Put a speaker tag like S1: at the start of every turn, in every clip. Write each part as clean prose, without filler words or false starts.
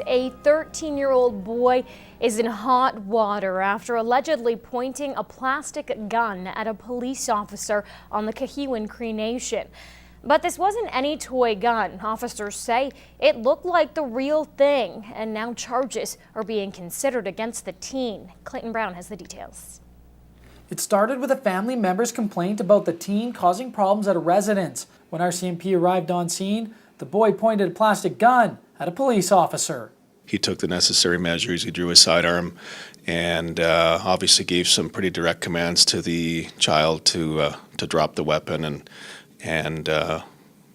S1: A 13-year-old boy is in hot water after allegedly pointing a plastic gun at a police officer on the Cahiwan Cree Nation. But this wasn't any toy gun. Officers say it looked like the real thing, and now charges are being considered against the teen. Clayton Brown has the details.
S2: It started with a family member's complaint about the teen causing problems at a residence. When RCMP arrived on scene, the boy pointed a plastic gun at a police officer.
S3: He took the necessary measures. He drew his sidearm and obviously gave some pretty direct commands to the child to drop the weapon, and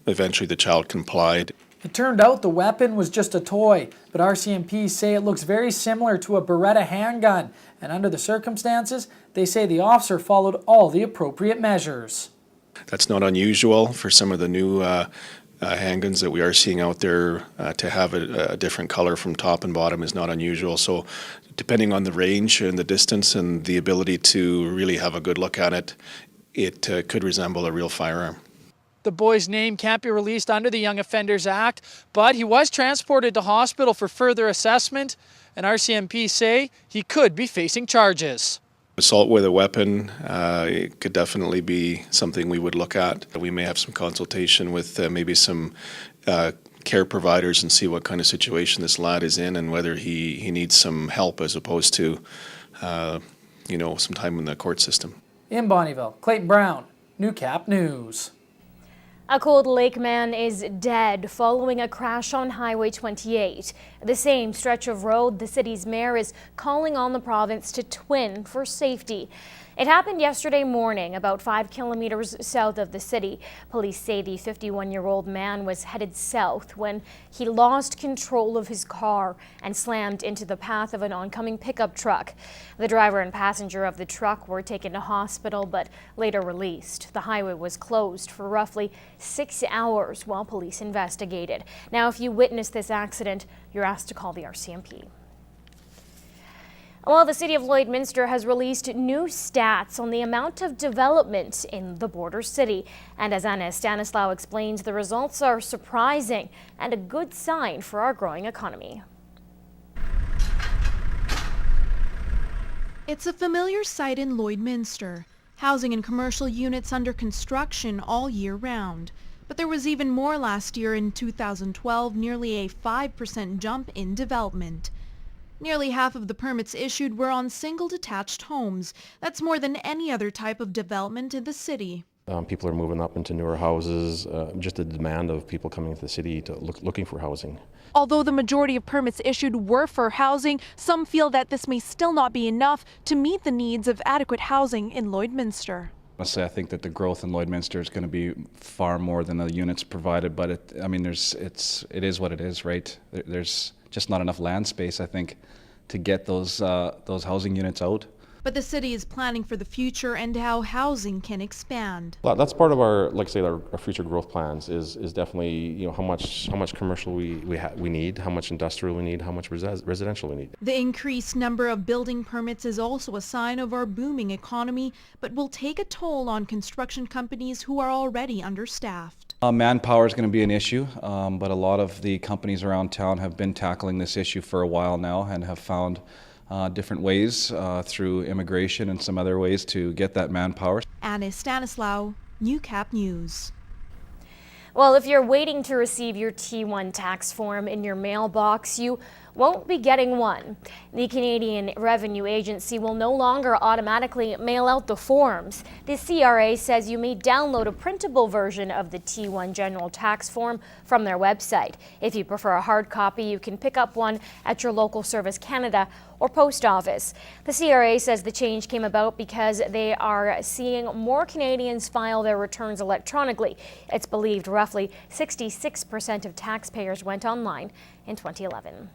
S3: eventually the child complied.
S2: It turned out the weapon was just a toy, but RCMP say it looks very similar to a Beretta handgun, and under the circumstances, they say the officer followed all the appropriate measures.
S3: That's not unusual for some of the new handguns that we are seeing out there. To have a different color from top and bottom is not unusual. So depending on the range and the distance and the ability to really have a good look at it, it could resemble a real firearm.
S2: The boy's name can't be released under the Young Offenders Act, but he was transported to hospital for further assessment, and RCMP say he could be facing charges.
S3: Assault with a weapon it could definitely be something we would look at. We may have some consultation with maybe some care providers and see what kind of situation this lad is in and whether he needs some help as opposed to some time in the court system.
S2: In Bonnyville, Clayton Brown, Newcap News.
S1: A Cold Lake man is dead following a crash on Highway 28. The same stretch of road the city's mayor is calling on the province to twin for safety. It happened yesterday morning, about 5 kilometers south of the city. Police say the 51-year-old man was headed south when he lost control of his car and slammed into the path of an oncoming pickup truck. The driver and passenger of the truck were taken to hospital but later released. The highway was closed for roughly 6 hours while police investigated. Now, if you witnessed this accident, you're asked to call the RCMP. Well, the city of Lloydminster has released new stats on the amount of development in the border city. And as Anna Stanislaw explains, the results are surprising and a good sign for our growing economy.
S4: It's a familiar sight in Lloydminster, housing and commercial units under construction all year round. But there was even more last year in 2012, nearly a 5% jump in development. Nearly half of the permits issued were on single detached homes. That's more than any other type of development in the city.
S5: People are moving up into newer houses, just the demand of people coming to the city to looking for housing.
S4: Although the majority of permits issued were for housing, some feel that this may still not be enough to meet the needs of adequate housing in Lloydminster.
S6: Honestly, I think that the growth in Lloydminster is going to be far more than the units provided, but it is what it is, right? There's just not enough land space, I think, to get those housing units out.
S4: But the city is planning for the future and how housing can expand.
S5: Well, that's part of our, our future growth plans is definitely how much commercial we need, how much industrial we need, how much residential we need.
S4: The increased number of building permits is also a sign of our booming economy, but will take a toll on construction companies who are already understaffed.
S6: Manpower is going to be an issue, but a lot of the companies around town have been tackling this issue for a while now and have found different ways through immigration and some other ways to get that manpower.
S4: Anna Stanislaw, Newcap News.
S1: Well, if you're waiting to receive your T1 tax form in your mailbox, you won't be getting one. The Canadian Revenue Agency will no longer automatically mail out the forms. The CRA says you may download a printable version of the T1 general tax form from their website. If you prefer a hard copy, you can pick up one at your local Service Canada or post office. The CRA says the change came about because they are seeing more Canadians file their returns electronically. It's believed roughly 66% of taxpayers went online in 2011.